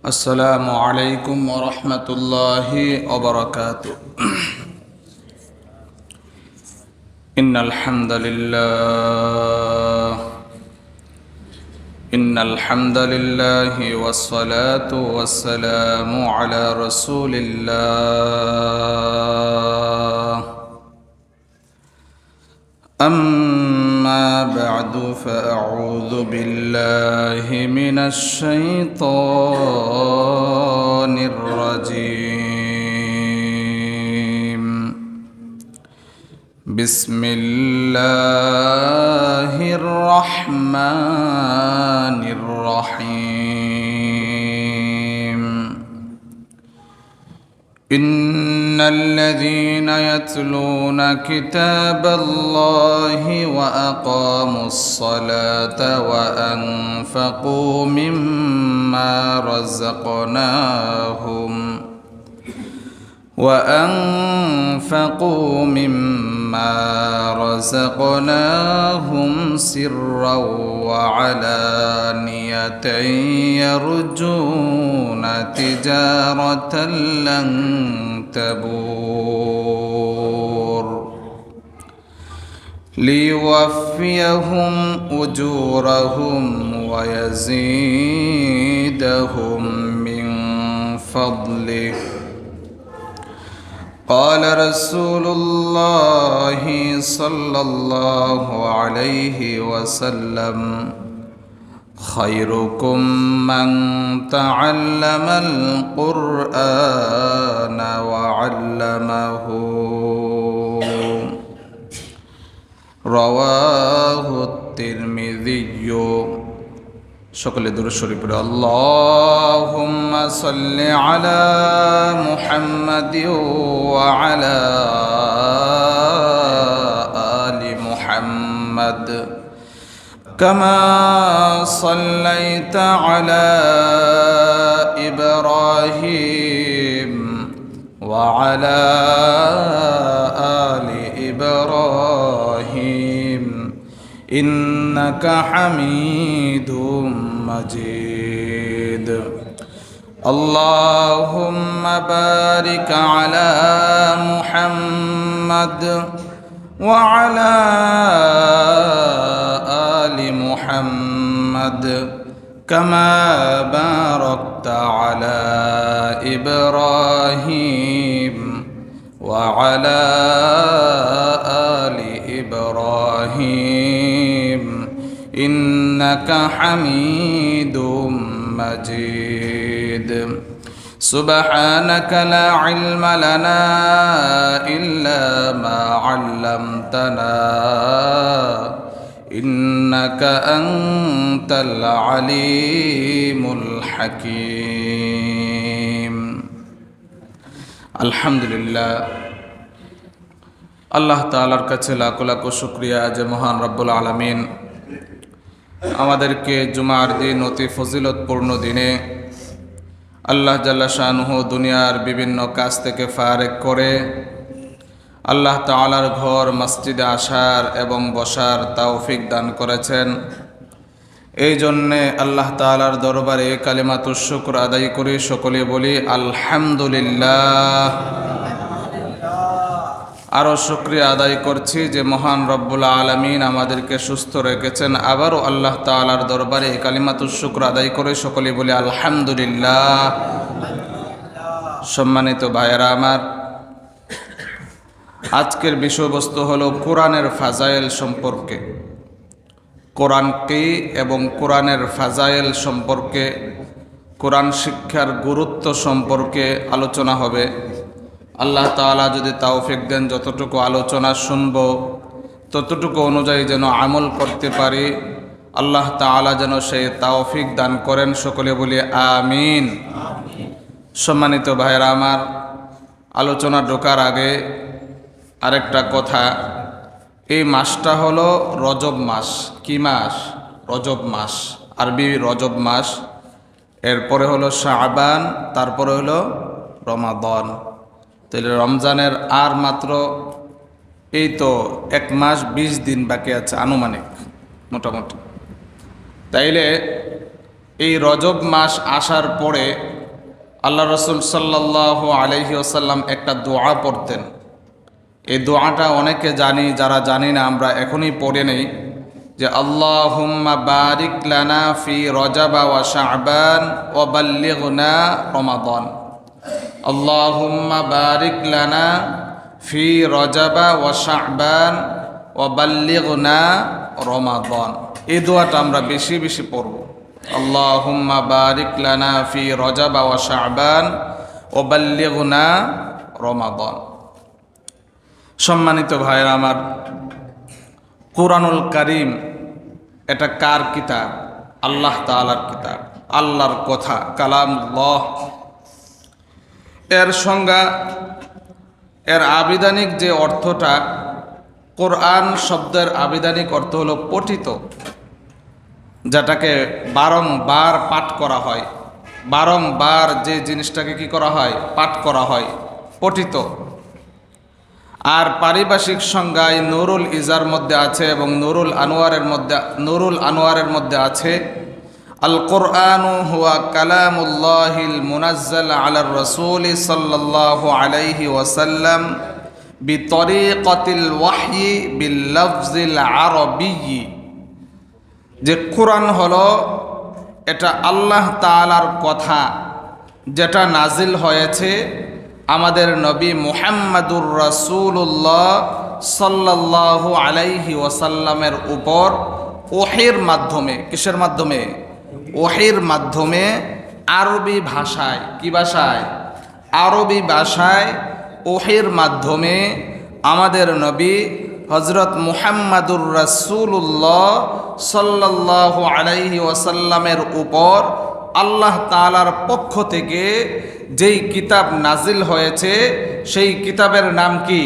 السلام عليكم ورحمة الله وبركاته. إن الحمد لله والصلاة والسلام على رسول الله. أما بعد فأعوذ بالله من الشيطان الرجيم. بسم الله الرحمن الرحيم. إن الذين يتلون كتاب الله وأقاموا الصلاة وأنفقوا مما رزقناهم سرا وعلانية يرجون تجارة لن تبور ليوفيهم أجورهم ويزيدهم من فضله. قال رسول الله صلى الله عليه وسلم: خيركم من تعلم القرآن وعلمه. رواه الترمذي. সকলে দুরূদ শরীফ পড়ে আল্লাহুম্মা সাল্লি আলা মুহাম্মাদি ওয়া আলা আলি মুহাম্মাদ কামা সাল্লাইতা আলা ইব্রাহিম ওয়া আলা আলি ইব্রাহিম ইন্নাকা হামিদুম মাজিদ। আল্লাহুম্মা বারিক আলা মুহাম্মাদ ওয়া আলা আলি মুহাম্মাদ কামা বারাকতা আলা ইব্রাহিম ওয়া আলা আলি ইব্রাহিম ইন্নাকা হামিদুম মাজিদ। সুবহানাকা লা ইলমা লানা ইল্লা মা আল্লামতানা ইন্নাকা আনতাল আলিমুল হাকীম। আলহামদুলিল্লাহ, আল্লাহ তাআলার কাছে লাখ লাখ শুকরিয়া যে মহান রব্বুল আলামিন আমাদেরকে জুমার দিন অতি ফজিলতপূর্ণ দিনে আল্লাহ জাল্লা শানুহু দুনিয়ার বিভিন্ন কাজ থেকে ফারেক করে আল্লাহ তাআলার ঘর মসজিদে আসার এবং বসার তৌফিক দান করেছেন। এই জন্যে আল্লাহ তাআলার দরবারে কালিমাতুশ শুকর আদায় করি, সকলে বলি আলহামদুলিল্লাহ। আরও শুকরিয়া আদায় করছি যে মহান রব্বুল আলামিন আমাদেরকে সুস্থ রেখেছেন। আবারও আল্লাহ তাআলার দরবারে কালিমাতুশ শুকর আদায় করে সকলে বলি আলহামদুলিল্লাহ। সম্মানিত ভাইয়েরা আমার, আজকের বিষয়বস্তু হলো কোরআনের ফাজাইল সম্পর্কে। কোরআন কি এবং কোরআনের ফাজাইল সম্পর্কে, কোরআন শিক্ষার গুরুত্ব সম্পর্কে আলোচনা হবে। আল্লাহ তাআলা যদি তৌফিক দেন যতটুকু আলোচনা শুনব ততটুকু অনুযায়ী যেন আমল করতে পারি, আল্লাহ তাআলা যেন সেই তৌফিক দান করেন, সকলে বলি আমিন। সম্মানিত ভাইয়েরা আমার, আলোচনা ঢোকার আগে আরেকটা কথা, এই মাসটা হলো রজব মাস। কি মাস? রজব মাস, আরবি রজব মাস। এরপরে হলো শাবান, তারপরে হলো রমাদান। তাহলে রমজানের আর মাত্র এই তো 1 মাস 20 দিন বাকি আছে আনুমানিক মোটামুটি। তাইলে এই রজব মাস আসার পরে আল্লাহ রসুল সাল্লাল্লাহু আলাইহি ওয়াসাল্লাম একটা দোয়া পড়তেন। এই দোয়াটা অনেকে জানি, যারা জানি না আমরা এখনই পড়ে নেই যে আল্লাহুম্মা বারিক লানা ফি রজব ওয়া শাবান ওয়া বাল্লিগনা রমাদান। আল্লাহুম্মা বারিক লানা ফি রজব ওয়া শাবান ওয়া বাল্লিগনা রমাদান। এই দোয়াটা আমরা বেশি বেশি পড়ব। আল্লাহুম্মা বারিক লানা ফি রজব ওয়া শাবান ওয়া বাল্লিগনা রমাদান। সম্মানিত ভাইরা আমার, কুরআনুল কারীম এটা কার কিতাব? আল্লাহ তাআলার কিতাব, আল্লাহর কথা, কালামুল্লাহ। এর সংজ্ঞা, এর আবিধানিক যে অর্থটা, কোরআন শব্দের আবিধানিক অর্থ হলো পঠিত, যেটাকে বারংবার পাঠ করা হয়। বারংবার যে জিনিসটাকে কি করা হয়? পাঠ করা হয়, পঠিত। আর পারিভাষিক সংজ্ঞায় নুরুল ইজার মধ্যে আছে এবং নুরুল আনোয়ারের মধ্যে আছে আল কোরআনু হুয়া কালামুল্লাহিল মুনাজ্জাল আলার রাসূল সাল্লাল্লাহু আলাইহি ওয়াসাল্লাম বিতরিকাতিল ওয়াহয়ি বিল লাফজিল আরবিয়্যি। যে কোরআন হলো এটা আল্লাহ তাআলার কথা, যেটা নাজিল হয়েছে আমাদের নবী মুহাম্মাদুর রাসূলুল্লাহ সাল্লাল্লাহু আলাইহি ওয়াসাল্লামের উপর ওহীর মাধ্যমে। কিসের মাধ্যমে? ওহীর মাধ্যমে, আরবি ভাষায়। কি ভাষায়? আরবি ভাষায় ওহীর মাধ্যমে আমাদের নবী হযরত মুহাম্মাদুর রাসূলুল্লাহ সাল্লাল্লাহু আলাইহি ওয়াসাল্লামের উপর আল্লাহ তাআলার পক্ষ থেকে যেই কিতাব নাজিল হয়েছে সেই কিতাবের নাম কি?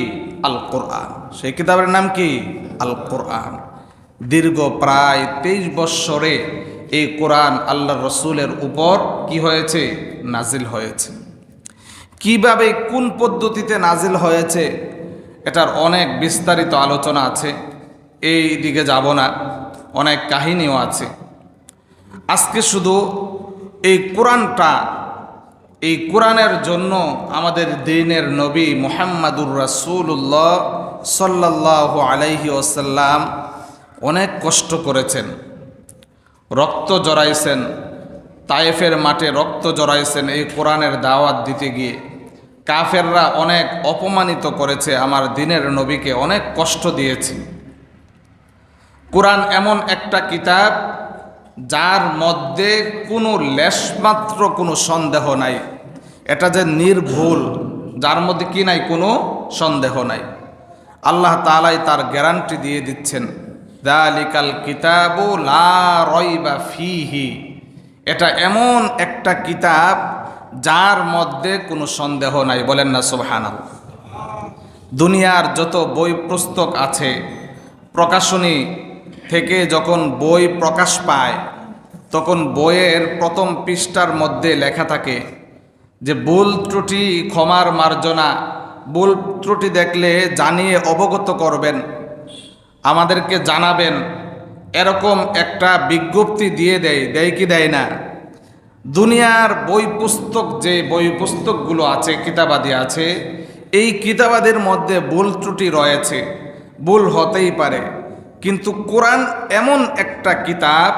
আল কোরআন। সেই কিতাবের নাম কি? আল কোরআন। দীর্ঘ প্রায় 23 বৎসরে এই কোরআন আল্লাহর রসুলের উপর কি হয়েছে? নাজিল হয়েছে। কিভাবে, কোন পদ্ধতিতে নাজিল হয়েছে, এটার অনেক বিস্তারিত আলোচনা আছে, এই দিকে যাব না, অনেক কাহিনীও আছে। আজকে শুধু এই কোরআনটা, এই কোরআনের জন্য আমাদের দ্বীনের নবী মুহাম্মাদুর রাসূলুল্লাহ সাল্লাল্লাহু আলাইহি ওয়াসাল্লাম অনেক কষ্ট করেছেন, রক্ত জড়াইছেন, তায়েফের মাঠে রক্ত জড়াইছেন এই কোরআনের দাওয়াত দিতে গিয়ে। কাফেররা অনেক অপমানিত করেছে, আমার দ্বীনের নবীকে অনেক কষ্ট দিয়েছে। কোরআন এমন একটা কিতাব যার মধ্যে কোনো লেশমাত্র কোনো সন্দেহ নাই। এটা যে নির্ভুল, যার মধ্যে কি নাই? কোনো সন্দেহ নাই। আল্লাহ তাআলাই তার গ্যারান্টি দিয়ে দিচ্ছেন, যালিকাল কিতাবু লা রাইবা ফীহি। এটা এমন একটা কিতাব যার মধ্যে কোনো সন্দেহ নাই। বলেন না সুবহানাল্লাহ। দুনিয়ার যত বই পুস্তক আছে, প্রকাশনী থেকে যখন বই প্রকাশ পায় তখন বইয়ের প্রথম পৃষ্ঠার মধ্যে লেখা থাকে যে ভুল ত্রুটি ক্ষমার মার্জনা, ভুল ত্রুটি দেখলে জানিয়ে অবগত করবেন, আমাদেরকে জানাবেন, এরকম একটা বিজ্ঞপ্তি দিয়ে দেয় কি দেয় না? দুনিয়ার বই পুস্তক, যে বই পুস্তকগুলো আছে, কিতাবাদি আছে, এই কিতাবাদের মধ্যে ভুল ত্রুটি রয়েছে, ভুল হতেই পারে। কিন্তু কোরআন এমন একটা কিতাব,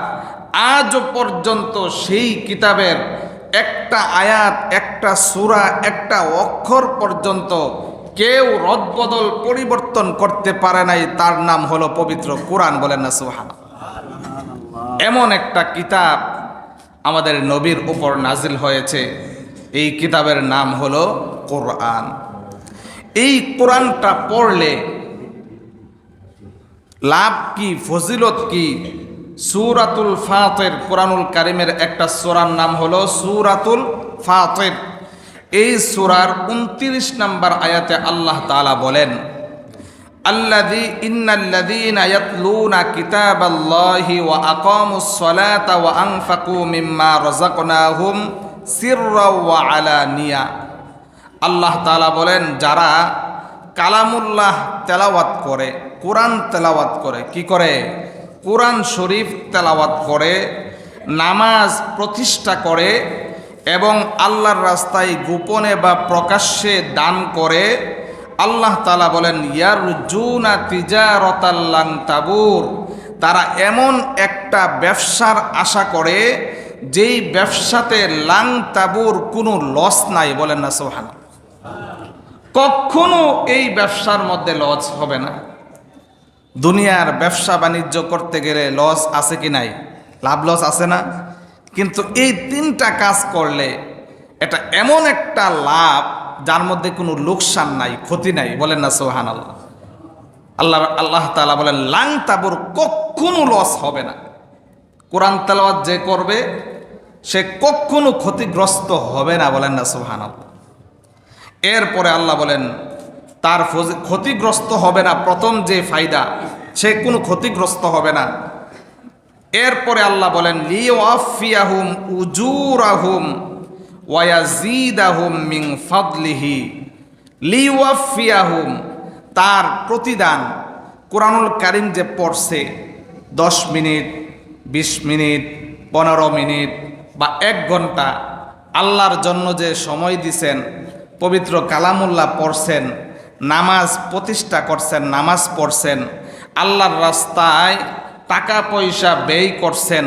আজ পর্যন্ত সেই কিতাবের একটা আয়াত, একটা সূরা, একটা অক্ষর পর্যন্ত কেউ রদবদল পরিবর্তন করতে পারে নাই। তার নাম হলো পবিত্র কোরআন। বলেন না সুবহানাল্লাহ। এমন একটা কিতাব আমাদের নবীর উপর নাজিল হয়েছে, এই কিতাবের নাম হলো কোরআন। এই কোরআনটা পড়লে লাভ কি, ফজিলত কি? সূরাতুল ফাতির, কোরআনুল কারীমের একটা সূরার নাম হলো সূরাতুল ফাতির। এই সূরার 29 নম্বর আয়াতে আল্লাহ তাআলা বলেন, ইন্নাল্লাযীনা ইয়াতলুনা কিতাবাল্লাহি ওয়া আকামুস সালাতা ওয়া আনফাকু মিম্মা রাযাকনাহুম সিররাও ওয়া আলানিয়া। আল্লাহ তাআলা বলেন, যারা কালামুল্লাহ তেলাওয়াত করে, কোরআন তেলাওয়াত করে, কি করে? কোরআন শরীফ তেলাওয়াত করে, নামাজ প্রতিষ্ঠা করে, এবং আল্লাহর রাস্তায় গোপনে বা প্রকাশ্যে দান করে, আল্লাহ তাআলা বলেন ইয়ারজুনা তিজারাতাল লান তাবুর, তারা এমন একটা ব্যবসার আশা করে যেই ব্যবসাতে লাং তাবুর কোনো লস নাই। বলেন না সুবহানাল্লাহ। কখনো এই ব্যবসার মধ্যে লস হবে না। দুনিয়ার ব্যবসা বাণিজ্য করতে গেলে লস আছে কি নাই? লাভ লস আছে না? কিন্তু এই তিনটা কাজ করলে এটা এমন একটা লাভ যার মধ্যে কোনো লোকসান নাই, ক্ষতি নাই। বলেন না সুবহানাল্লাহ। আল্লাহ তাআলা বলেন লাং তাবুর, কখনো লস হবে না। কোরআন তেলাওয়াত যে করবে সে কখনো ক্ষতিগ্রস্ত হবে না। বলেন না সুবহানাল্লাহ। এরপরে আল্লাহ বলেন তার ক্ষতিগ্রস্ত হবে না, প্রথম যে ফায়দা, সে কোনো ক্ষতিগ্রস্ত হবে না। এরপরে আল্লাহ বলেন লিওয়াফিয়াহুম উজুরাহুম ওয়া ইয়াজিদাহুম মিন ফাদলিহি। লিওয়াফিয়াহুম, তার প্রতিদান। কোরআনুল কারীম যে পড়ছে 10 মিনিট, 20 মিনিট, 15 মিনিট বা 1 ঘন্টা আল্লাহর জন্য যে সময় দিছেন, পবিত্র কালামুল্লাহ পড়ছেন, নামাজ প্রতিষ্ঠা করছেন, নামাজ পড়ছেন, আল্লাহর রাস্তায় টাকা পয়সা ব্যয় করছেন,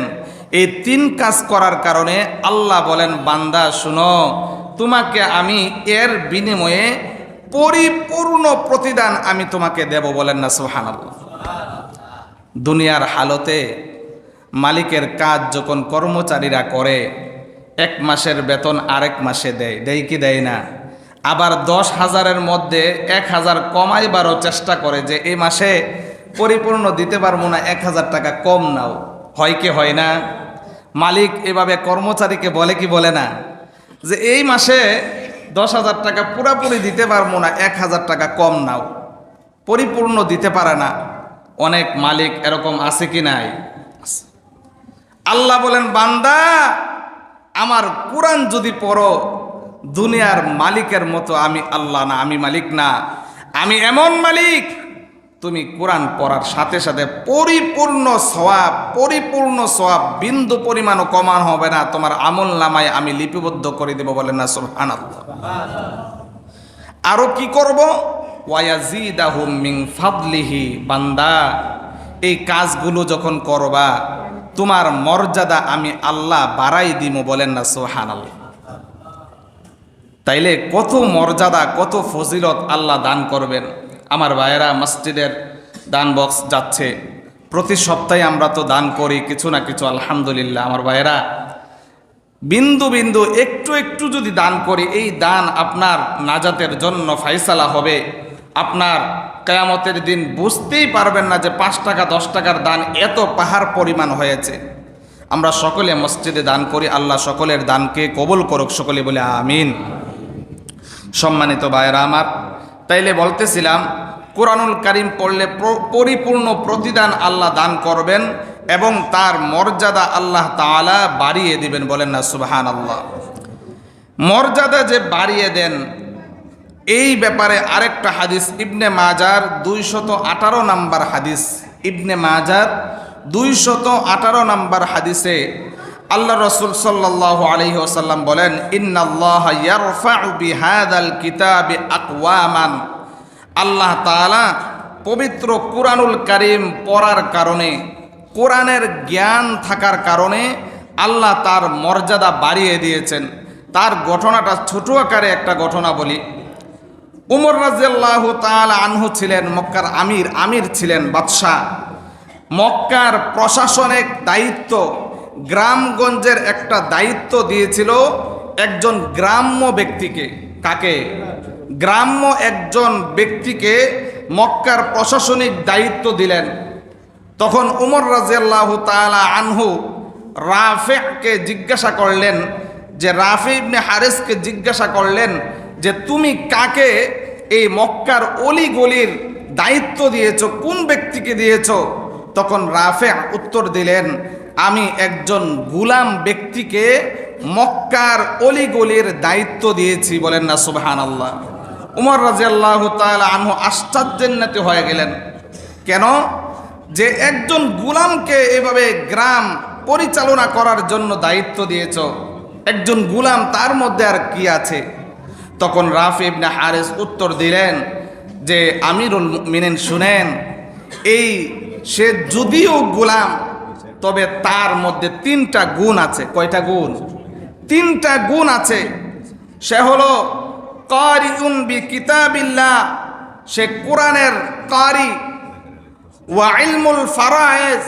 এই 3 কাজ করার কারণে আল্লাহ বলেন বান্দা শুনো, তোমাকে আমি এর বিনিময়ে পরিপূর্ণ প্রতিদান আমি তোমাকে দেব। বলেন না সুবহানাল্লাহ। দুনিয়ার হালতে মালিকের কাজ যখন কর্মচারীরা করে, 1 মাসের বেতন আরেক মাসে দেয়, দেয় কি দেয় না? আবার 10,000-এর মধ্যে 1,000 কমাইবারও চেষ্টা করে যে এই মাসে পরিপূর্ণ দিতে পারবো না, 1,000 টাকা কম নাও। হয় কি হয় না? মালিক এভাবে কর্মচারীকে বলে কি বলে না যে এই মাসে 10,000 টাকা পুরাপুরি দিতে পারবো না, 1,000 টাকা কম নাও। পরিপূর্ণ দিতে পারে না। অনেক মালিক এরকম আছে কি নাই? আল্লাহ বলেন বান্দা আমার কোরআন যদি পড়ো, দুনিয়ার মালিকের মতো আমি আল্লাহ না, আমি মালিক না, আমি এমন মালিক, তুমি কোরআন পড়ার সাথে সাথে পরিপূর্ণ সওয়াব বিন্দু পরিমাণও কমান হবে না, তোমার আমল নামায় আমি লিপিবদ্ধ করে দেব। বলেন না সুবহানাল্লাহ। আরো কি করব? ওয়ায়াজিদাহুম মিন ফাদলিহি। বান্দা এই কাজগুলো যখন করবা তোমার মর্যাদা আমি আল্লাহ বাড়াই দিব। বলেন না সুবহানাল্লাহ। তাইলে কত মর্যাদা, কত ফজিলত আল্লাহ দান করবেন। আমার ভাইয়েরা, মসজিদের দান বক্স যাচ্ছে, প্রতি সপ্তাহে আমরা তো দান করি কিছু না কিছু, আলহামদুলিল্লাহ। আমার ভাইয়েরা, বিন্দু বিন্দু একটু একটু যদি দান করি, এই দান আপনার নাজাতের জন্য ফায়সালা হবে। আপনার কিয়ামতের দিন বুঝতেই পারবেন না যে 5 টাকা 10 টাকার দান এত পাহাড় পরিমাণ হয়েছে। আমরা সকলে মসজিদে দান করি, আল্লাহ সকলের দানকে কবুল করুক, সকলে বলে আমিন। সম্মানিত ভাইয়েরা আমার, তাইলে বলতেছিলাম কোরআনুল কারীম পড়লে পরিপূর্ণ প্রতিদান আল্লাহ দান করবেন এবং তার মর্যাদা আল্লাহ তাআলা বাড়িয়ে দিবেন। বলেন না সুবহানাল্লাহ। মর্যাদা যে বাড়িয়ে দেন, এই ব্যাপারে আরেকটা হাদিস ইবনে মাজার 218 নম্বর হাদিস, ইবনে মাজার 218 নম্বর হাদিসে আল্লাহ রাসূল সাল্লাল্লাহু আলাইহি ওয়াসাল্লাম বলেন ইন্নাল্লাহা ইয়ারফা'ু বিহাযাল কিতাবি আকওয়ামান। আল্লাহ তাআলা পবিত্র কুরআনুল কারীম পড়ার কারণে, কোরআনের জ্ঞান থাকার কারণে আল্লাহ তার মর্যাদা বাড়িয়ে দিয়েছেন। তার ঘটনাটা ছোট আকারে একটা ঘটনা বলি। উমর রাদিয়াল্লাহু তাআলা আনহু ছিলেন মক্কার আমির ছিলেন, বাদশাহ। মক্কার প্রশাসনিক দায়িত্ব, গ্রামগঞ্জের একটা দায়িত্ব দিয়েছিল একজন গ্রাম্য ব্যক্তিকে। কাকে? গ্রাম্য একজন ব্যক্তিকে মক্কার প্রশাসনিক দায়িত্ব দিলেন। তখন উমর রাদিয়াল্লাহু তাআলা আনহু রাফিকে জিজ্ঞাসা করলেন, যে রাফি ইবনে হারিসকে জিজ্ঞাসা করলেন যে তুমি কাকে এই মক্কার অলি গলির দায়িত্ব দিয়েছো, কোন ব্যক্তিকে দিয়েছো? তখন রাফি উত্তর দিলেন, আমি একজন গুলাম ব্যক্তিকে মক্কার অলি গলির দায়িত্ব দিয়েছি। বলেন না সুবহানাল্লাহ। উমর রাদিয়াল্লাহু তাআলা আনহু আশ্চর্যান্বিত হয়ে গেলেন। কেন? যে একজন গুলামকে এভাবে গ্রাম পরিচালনা করার জন্য দায়িত্ব দিয়েছ। একজন গুলাম, তার মধ্যে আর কি আছে? তখন রাফি ইবনে হারিস উত্তর দিলেন যে আমিরুল মুমিনিন শুনেন, এই সে যদিও গোলাম, তবে তার মধ্যে 3টা গুণ আছে। কয়টা গুণ? 3টা গুণ আছে। সে হলো কারিউন বি কিতাবিল্লাহ, সে কোরআনের কারি, ওয়া ইলমুল ফারায়েজ,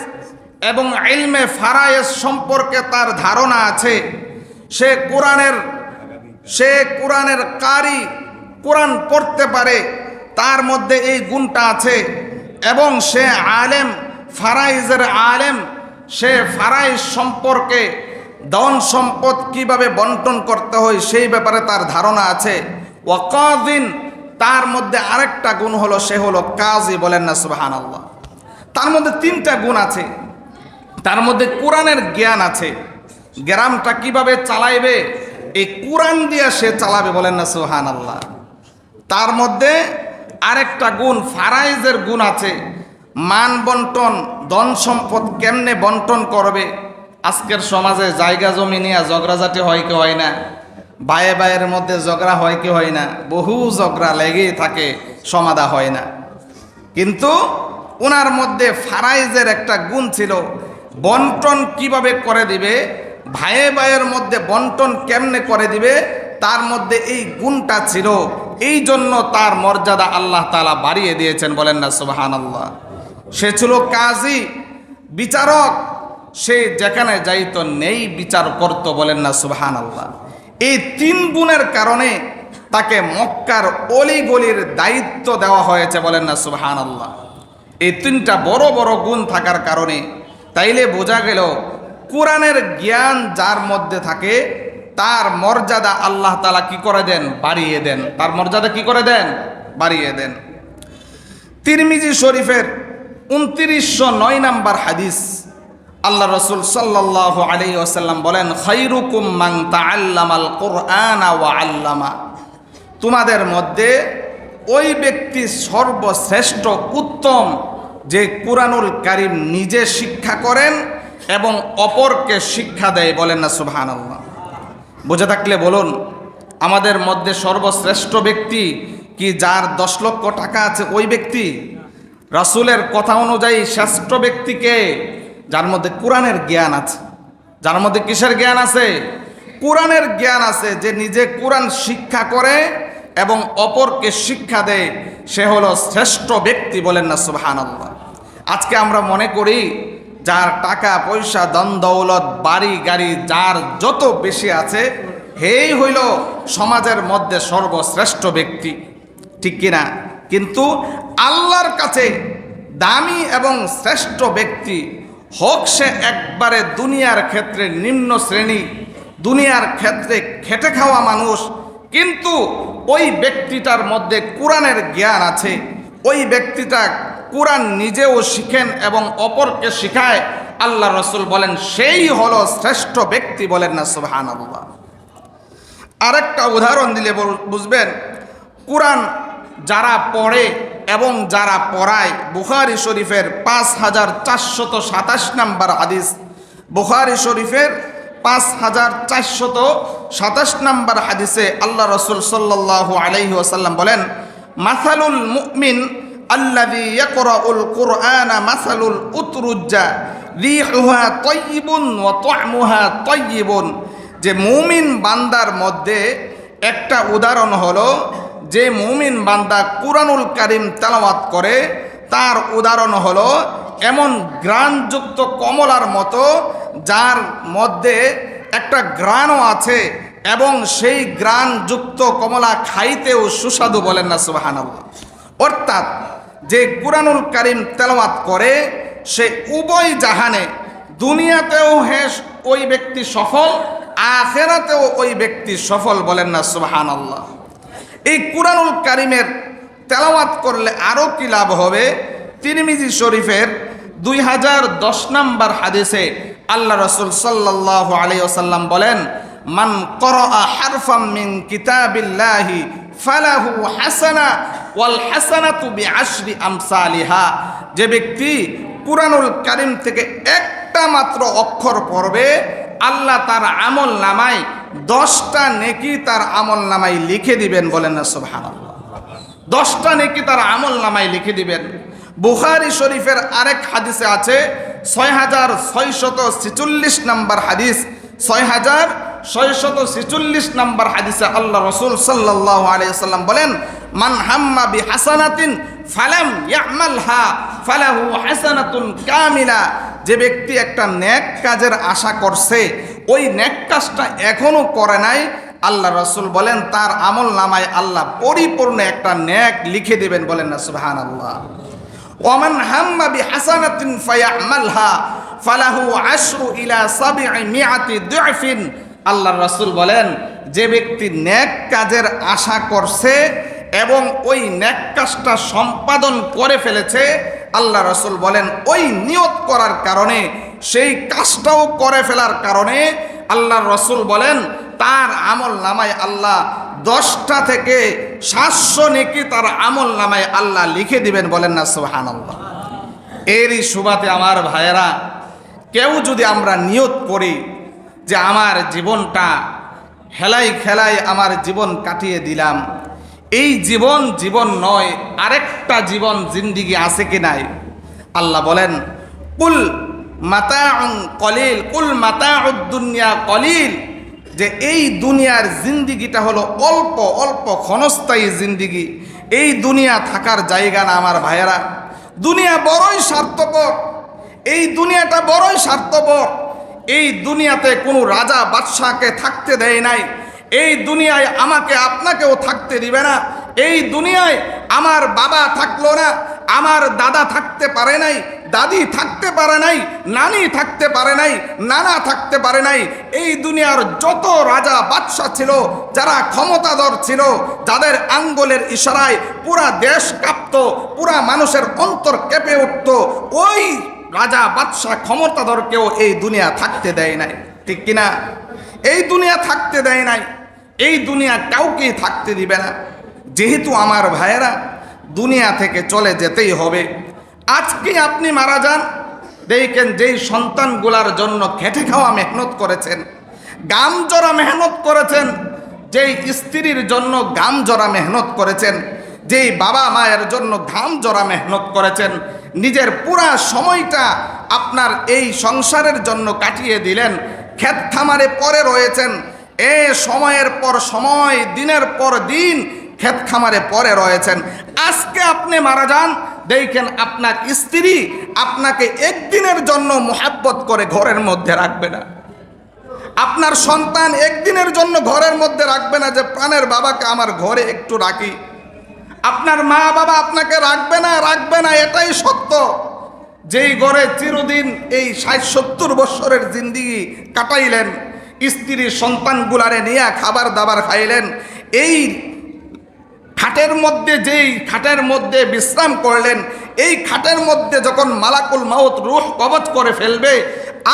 এবং ইলমে ফারায়েজ সম্পর্কে তার ধারণা আছে। সে কোরআনের কারি, কোরআন পড়তে পারে, তার মধ্যে এই গুণটা আছে। এবং সে আলেম, ফারাইজের আলেম, সে ফারাইজ সম্পর্কে, ধন সম্পদ কিভাবে বন্টন করতে হয় সেই ব্যাপারে তার ধারণা আছে। ওয়াকাযিন, তার মধ্যে আরেকটা গুণ হলো সে হলো কাজী। বলেন না সুবহানাল্লাহ। তার মধ্যে 3টা গুণ আছে। তার মধ্যে কোরআনের জ্ঞান আছে, গ্রামটা কিভাবে চালাইবে এই কোরআন দিয়ে সে চালাবে। বলেন না সুবহানাল্লাহ। তার মধ্যে আরেকটা গুণ ফারাইজের গুণ আছে, মান বন্টন, ধন সম্পদ কেমনে বন্টন করবে। আজকের সমাজে জায়গা জমি নিয়ে ঝগড়াঝাটি হয় কি হয় না? ভাইয়ে ভাইয়ের মধ্যে ঝগড়া হয় কি হয় না? বহু ঝগড়া লেগেই থাকে, সমাধা হয় না। কিন্তু ওনার মধ্যে ফারাইজের একটা গুণ ছিল, বন্টন কিভাবে করে দিবে, ভাইয়ে ভাইয়ের মধ্যে বন্টন কেমনে করে দিবে, তার মধ্যে এই গুণটা ছিল। এই জন্য তার মর্যাদা আল্লাহ তাআলা বাড়িয়ে দিয়েছেন। বলেন না সুবহানাল্লাহ। সে ছিল কাজী, বিচারক, সে যেখানে যাইতো নেই বিচার করত। বলেন না সুবহানাল্লাহ। এই 3 গুণের কারণে তাকে মক্কার অলিগলির দায়িত্ব দেওয়া হয়েছে। বলেন না সুবহানাল্লাহ। এই 3টা বড় বড় গুণ থাকার কারণে তাইলে বোঝা গেল কোরআনের জ্ঞান যার মধ্যে থাকে তার মর্যাদা আল্লাহ তাআলা কি করে দেন? বাড়িয়ে দেন। তার মর্যাদা কি করে দেন? বাড়িয়ে দেন। তিরমিজি শরীফের 2909 নম্বর হাদিস, আল্লাহ রাসূল সাল্লাল্লাহু আলাইহি ওয়াসাল্লাম বলেন, খায়রুকুম মান তাআল্লামাল কুরআনা ওয়া আল্লামা। তোমাদের মধ্যে ওই ব্যক্তি সর্বশ্রেষ্ঠ, উত্তম, যে কুরআনুল কারীম নিজে শিক্ষা করেন এবং অপরকে শিক্ষা দেয়। বলেন না সুবহানাল্লাহ। বুঝে থাকলে বলুন, আমাদের মধ্যে সর্বশ্রেষ্ঠ ব্যক্তি কি যার 10 লক্ষ টাকা আছে ওই ব্যক্তি? রাসূলের কথা অনুযায়ী শ্রেষ্ঠ ব্যক্তিকে যার মধ্যে কোরআনের জ্ঞান আছে। যার মধ্যে কিসের জ্ঞান আছে? কোরআনের জ্ঞান আছে, যে নিজে কোরআন শিক্ষা করে এবং অপরকে শিক্ষা দেয়, সে হলো শ্রেষ্ঠ ব্যক্তি। বলেন না সুবহানাল্লাহ। আজকে আমরা মনে করি যার টাকা পয়সা, ধন দৌলত, বাড়ি গাড়ি যার যত বেশি আছে, হেই হইল সমাজের মধ্যে সর্বশ্রেষ্ঠ ব্যক্তি, ঠিক কিনা? কিন্তু আল্লাহর কাছে দামি এবং শ্রেষ্ঠ ব্যক্তি হোক সে একবারে দুনিয়ার ক্ষেত্রে নিম্ন শ্রেণী, দুনিয়ার ক্ষেত্রে খেটে খাওয়া মানুষ, কিন্তু ওই ব্যক্তিটার মধ্যে কোরআনের জ্ঞান আছে, ওই ব্যক্তিটা কোরআন নিজেও শিখেন এবং অপরকে শিখায়, আল্লাহ রাসূল বলেন সেই হলো শ্রেষ্ঠ ব্যক্তি। বলেন না সুবহানাল্লাহ। আরেকটা উদাহরণ দিলে বুঝবেন, কোরআন যারা পড়ে এবং যারা পড়ায়, বুখারী শরীফের 5427 নম্বর হাদিস, বুখারী শরীফের 5427 নম্বর হাদিসে আল্লাহ রাসূল সাল্লাল্লাহু আলাইহি ওয়াসাল্লাম বলেন, মাসালুল মুমিন আল্লাযী ইয়াকরাউল কুরআনা মাসালুল উতরুজ্জা রিহুহা তাইয়িবুন ওয়া তা'মুহা তাইয়িবুন। যে মুমিন বান্দার মধ্যে একটা উদাহরণ হলো, যে মুমিন বান্দা কুরআনুল কারীম তেলাওয়াত করে, তার উদাহরণ হলো এমন ঘ্রাণযুক্ত কমলার মতো, যার মধ্যে একটা ঘ্রাণও আছে এবং সেই ঘ্রাণযুক্ত কমলা খাইতেও সুস্বাদু। বলেন না সুবহানাল্লাহ। অর্থাৎ যে কুরআনুল কারীম তেলাওয়াত করে সে উভয় জাহানে, দুনিয়াতেও ওই ব্যক্তি সফল, আখিরাতেও ওই ব্যক্তি সফল। বলেন না সুবহানাল্লাহ। এই কুরআনুল কারীমের তেলাওয়াত করলে আরও কি লাভ হবে? তিরমিজি শরীফের 2010 নম্বর হাদিসে আল্লাহ রাসূল সাল্লাল্লাহু আলাইহি ওয়াসাল্লাম বলেন, মান ক্বরাআ হারফাম মিন কিতাবিল্লাহি ফালাহু হাসানা ওয়াল হাসানাতু বিআশরি আমসালিহা। যে ব্যক্তি কুরআনুল কারীম থেকে একটা মাত্র অক্ষর পড়বে, আল্লাহ তার আমল নামায় 10টা নেকি তার আমল নামায় লিখে দিবেন, বলেন না সুবহানাল্লাহ। 10টা নেকি তার আমল নামায় লিখে দিবেন। বুখারী শরীফের আরেক হাদিসে আছে 6646 নম্বর হাদিস, 6646 নম্বর হাদিসে আল্লাহ রাসূল সাল্লাল্লাহু আলাইহি ওয়াসাল্লাম বলেন, মান হাম্মা বিহাসানাতিন ফালাম ইয়ামালহা ফালাহু হাসানাতুন কামিলা। যে ব্যক্তি একটা নেক কাজের আশা করছে, ওই নেক কাজটা এখনো করে নাই, আল্লাহ রাসূল বলেন তার আমল নামায় আল্লাহ পরিপূর্ণ একটা নেক লিখে দিবেন, বলেন না সুবহানাল্লাহ। ওয়ামান হাম্মা বিহাসানাতিন ফায়ামালহা ফালাহু আশরু ইলা 700 দু'ফিন। আল্লাহর রাসূল বলেন যে ব্যক্তি নেক কাজের আশা করছে এবং ওই নেক কাজটা সম্পাদন করে ফেলেছে, আল্লাহ রাসূল বলেন ওই নিয়ত করার কারণে, সেই কাজটাও করে ফেলার কারণে আল্লাহর রাসূল বলেন তার আমল নামায় আল্লাহ 10টা থেকে 700 নেকি তার আমল নামায় আল্লাহ লিখে দিবেন, বলেন না সুবহানাল্লাহ। এরই সুবাদে আমার ভাইয়েরা, কেউ যদি আমরা নিয়ত করি যে আমার জীবনটা হেলাই খেলায় আমার জীবন কাটিয়ে দিলাম, এই জীবন জীবন নয়, আরেকটা জীবন জিন্দিগি আছে কি নাই? আল্লাহ বলেন কুল মাতাউন কলিল, কুল মাতাউদ দুনিয়া কলিল, যে এই দুনিয়ার জিন্দিগিটা হলো অল্প অল্প ক্ষণস্থায়ী জিন্দিগি। এই দুনিয়া থাকার জায়গা না আমার ভাইয়েরা। দুনিয়া বড়ই স্বার্থপর, এই দুনিয়াটা বড়ই স্বার্থপর। এই দুনিয়াতে কোনো রাজা বাদশাহকে থাকতে দেয় নাই, এই দুনিয়ায় আমাকে আপনাকেও থাকতে দিবে না। এই দুনিয়ায় আমার বাবা থাকলো না, আমার দাদা থাকতে পারে নাই, দাদি থাকতে পারে নাই, নানি থাকতে পারে নাই, নানা থাকতে পারে নাই। এই দুনিয়ার যত রাজা বাদশা ছিল, যারা ক্ষমতাধর ছিল, যাদের আঙ্গুলের ইশারায় পুরা দেশ কাঁপত, পুরা মানুষের অন্তর কেঁপে উঠত, ওই রাজা বাদশা ক্ষমতাধরকেও এই দুনিয়া থাকতে দেয় নাই, ঠিক কিনা? এই দুনিয়া থাকতে দেয় নাই, এই দুনিয়া কাউকেই থাকতে দিবে না। যেহেতু আমার ভাইয়েরা দুনিয়া থেকে চলে যেতেই হবে। আজকে আপনি মারা যান, দেখেন যেই সন্তানগুলার জন্য খেটে খাওয়া মেহনত করেছেন, গাম জরা মেহনত করেছেন, যেই স্ত্রীর জন্য গাম জরা মেহনত করেছেন, যেই বাবা মায়ের জন্য ঘাম জরা মেহনত করেছেন, নিজের পুরা সময়টা আপনার এই সংসারের জন্য কাটিয়ে দিলেন, ক্ষেত খামারে পরে রয়েছেন, সময়ের পর সময়, দিনের পর দিন ক্ষেত খামারে পরে রয়েছেন। আজকে আপনি মারা যান, দেখেন আপনার স্ত্রী আপনাকে একদিনের জন্য মোহাব্বত করে ঘরের মধ্যে রাখবে না, আপনার সন্তান একদিনের জন্য ঘরের মধ্যে রাখবে না যে প্রাণের বাবাকে আমার ঘরে একটু রাখি। আপনার মা বাবা আপনাকে রাখবে না, এটাই সত্য। যেই ঘরে চিরদিন এই 60-70 বছরের জিন্দিগি কাটাইলেন, স্ত্রী সন্তানগুলারে নিয়ে খাবার দাবার খাইলেন, এই খাটের মধ্যে যেই খাটের মধ্যে বিশ্রাম করলেন, এই খাটের মধ্যে যখন মালাকুল মাউত রূহ কবজ করে ফেলবে,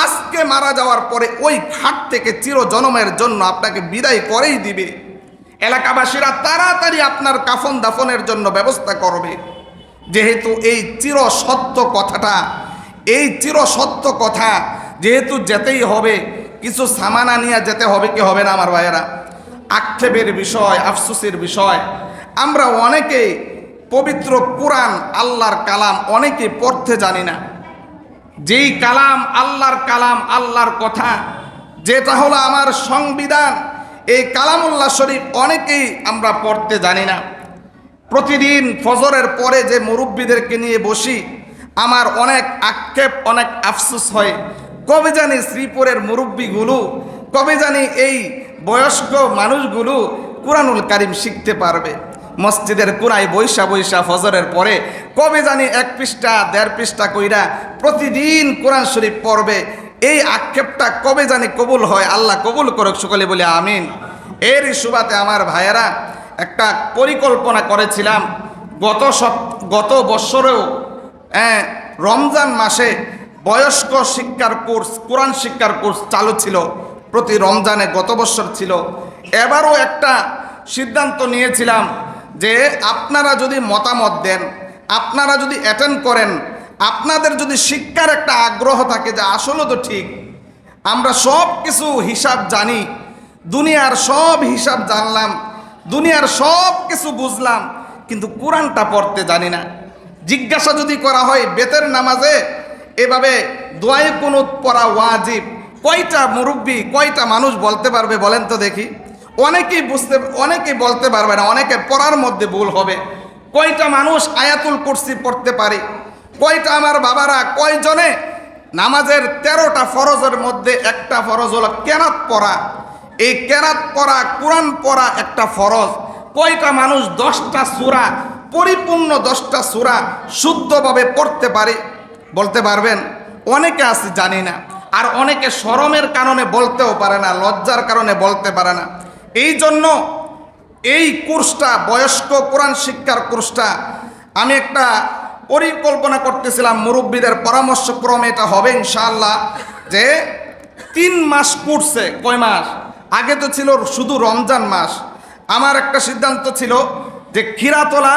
আজকে মারা যাওয়ার পরে ওই খাট থেকে চিরজনমের জন্য আপনাকে বিদায় করেই দিবে। এলাকাবাসীরা তাড়াতাড়ি আপনার কাফন দাফনের জন্য ব্যবস্থা করবে। যেহেতু এই চিরসত্য কথাটা, এই চিরসত্য কথা যেহেতু যেতেই হবে, কিছু সামানা নিয়ে যেতে হবে কি হবে না আমার ভাইয়েরা? আক্ষেপের বিষয়, আফসোসের বিষয়, আমরা অনেকে পবিত্র কোরআন আল্লাহর কালাম অনেকে পড়তে জানি না। যেই কালাম আল্লাহর কালাম, আল্লাহর কথা, যেটা হলো আমার সংবিধান, এই কালামুল্লাহ শরীফ অনেকেই আমরা পড়তে জানি না। প্রতিদিন ফজরের পরে যে মুরব্বীদেরকে নিয়ে বসি, আমার অনেক আক্ষেপ, অনেক আফসোস হয়, কবে জানি শ্রীপুরের মুরব্বীগুলো, কবে জানি এই বয়স্ক মানুষগুলো কুরআনুল কারীম শিখতে পারবে। মসজিদের কোনায় বৈশা বৈশা ফজরের পরে কবে জানি 1 পৃষ্ঠা 1.5 পৃষ্ঠা কইরা প্রতিদিন কোরআন শরীফ পড়বে। এই আক্ষেপটা কবে জানি কবুল হয়, আল্লাহ কবুল করুক, সকলে বলে আমিন। এরই সুবাদে আমার ভাইয়েরা একটা পরিকল্পনা করেছিলাম, গত বছরেও রমজান মাসে বয়স্ক শিক্ষার কোর্স, কোরআন শিক্ষার কোর্স চালু ছিল প্রতি রমজানে, গত বছর ছিল। এবারও একটা সিদ্ধান্ত নিয়েছিলাম যে আপনারা যদি মতামত দেন, আপনারা যদি অ্যাটেন্ড করেন, আপনাদের যদি শিক্ষার একটা আগ্রহ থাকে যে আসলে তো ঠিক, আমরা সব কিছু হিসাব জানি, দুনিয়ার সব হিসাব জানলাম, দুনিয়ার সব কিছু বুঝলাম, কিন্তু কোরআনটা পড়তে জানি না। জিজ্ঞাসা যদি করা হয় বেতের নামাজে এভাবে দোয়ায়ে কুনুত পড়া ওয়াজিব, কয়টা মুরব্বী কয়টা মানুষ বলতে পারবে বলেন তো দেখি? অনেকেই বলতে পারবে না, অনেকের পড়ার মধ্যে ভুল হবে। কয়টা মানুষ আয়াতুল কুরসি পড়তে পারে? কয়টা আমার বাবারা, কয়জনে নামাজের 13টা ফরজের মধ্যে একটা ফরজ হলো কেরাত পড়া। এই কেরাত পড়া, কোরআন পড়া একটা ফরজ। কয়টা মানুষ 10টা সূরা, পরিপূর্ণ 10টা সূরা শুদ্ধভাবে পড়তে পারে বলতে পারবেন? অনেকে আছে জানি না, আর অনেকে শরমের কারণে বলতেও পারে না, লজ্জার কারণে বলতে পারে না। এই জন্য এই কোর্সটা, বয়স্ক কোরআন শিক্ষার কোর্সটা আমি একটা পরিকল্পনা করতেছিলাম, মুরব্বীদের পরামর্শক্রমে এটা হবে ইনশাআল্লাহ, যে 3 মাস কোর্সে। কয় মাস? আগে তো ছিল শুধু রমজান মাস। আমার একটা সিদ্ধান্ত ছিল যে খিরাতলা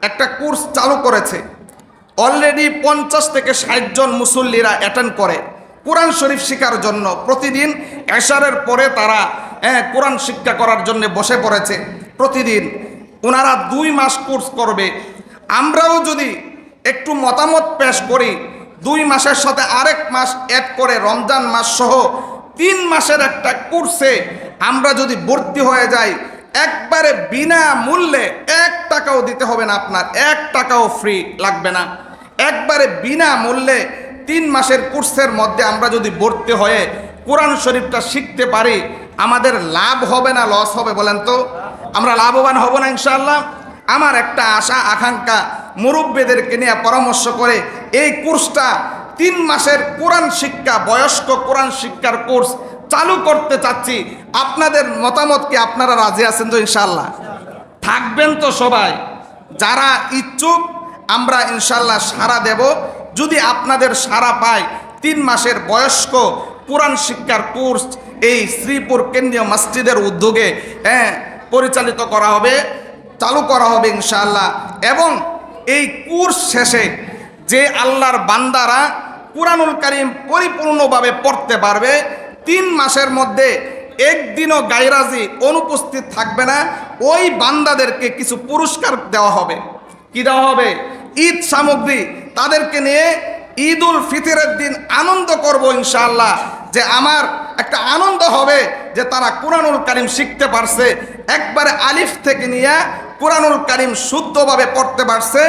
একটা কোর্স চালু করেছে, অলরেডি 50 থেকে 60 জন মুসল্লিরা অ্যাটেন্ড করে কোরআন শরীফ শেখার জন্য। প্রতিদিন এশারের পরে তারা কোরআন শিক্ষা করার জন্য বসে পড়েছে। প্রতিদিন ওনারা 2 মাস কোর্স করবে। আমরাও যদি একটু মতামত পেশ করি, 2 মাসের সাথে আরেক মাস অ্যাড করে রমজান মাস সহ 3 মাসের একটা কোর্সে আমরা যদি ভর্তি হয়ে যাই, একবারে বিনা মূল্যে, 1 টাকাও দিতে হবে না, আপনার 1 টাকাও ফ্রি লাগবে না, একবারে বিনা মূল্যে 3 মাসের কোর্সের মধ্যে আমরা যদি ভর্তি হয়ে কোরআন শরীফটা শিখতে পারি, আমাদের লাভ হবে না লস হবে বলেন তো? আমরা লাভবান হব না ইনশাআল্লাহ? আমার একটা আশা আকাঙ্ক্ষা, মুরব্বীদেরকে নিয়ে পরামর্শ করে এই কোর্সটা 3 মাসের কোরআন শিক্ষা, বয়স্ক কোরআন শিক্ষার কোর্স চালু করতে চাচ্ছি। আপনাদের মতামত কি? আপনারা রাজি আছেন তো ইনশাআল্লাহ? থাকবেন তো সবাই? যারা ইচ্ছুক আমরা ইনশাআল্লাহ সাড়া দেব। যদি আপনাদের সাড়া পাই, 3 মাসের বয়স্ক কোরআন শিক্ষার কোর্স এই শ্রীপুর কেন্দ্রীয় মসজিদের উদ্যোগে পরিচালিত করা হবে, চালু করা হবে ইনশাআল্লাহ। এবং এই কোর্স শেষে যে আল্লাহর বান্দারা কুরআনুল কারীম পরিপূর্ণভাবে পড়তে পারবে, 3 মাসের মধ্যে একদিনও গায়রাজি অনুপস্থিত থাকবে না, ওই বান্দাদেরকে কিছু পুরস্কার দেওয়া হবে। কি দেওয়া হবে? ঈদ সামগ্রী। তাদেরকে নিয়ে ঈদুল ফিতরের দিন আনন্দ করব ইনশাআল্লাহ, যে আমার একটা আনন্দ হবে যে তারা কুরআনুল কারীম শিখতে পারছে, একবারে আলিফ থেকে নিয়ে কুরআনুল কারীম শুদ্ধভাবে পড়তে পারছে।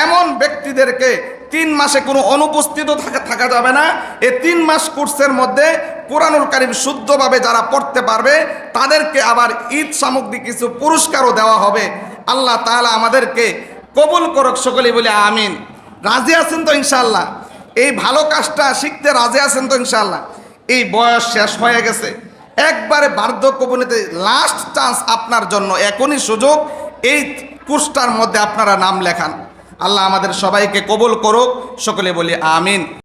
এমন ব্যক্তিদেরকে 3 মাসে কোনো অনুপস্থিত থাকা যাবে না। এই 3 মাস কোর্সের মধ্যে কুরআনুল কারীম শুদ্ধভাবে যারা পড়তে পারবে তাদেরকে আবার ঈদ সামগ্রী কিছু পুরস্কারও দেওয়া হবে। আল্লাহ তাআলা আমাদেরকে কবুল করুক, সকলেই বলে আমিন। রাজি আছেন তো ইনশাআল্লাহ? এই ভালো কাজটা শিখতে রাজি আছেন তো ইনশাআল্লাহ? এই বয়স শেষ হয়ে গেছে, একবারে বার্ধক্যবনিতে লাস্ট চান্স আপনার জন্য, এখনই সুযোগ। এই কোর্সটার মধ্যে আপনারা নাম লেখান। আল্লাহ আমাদের সবাইকে কবুল করুক, সকলে বলি আমিন।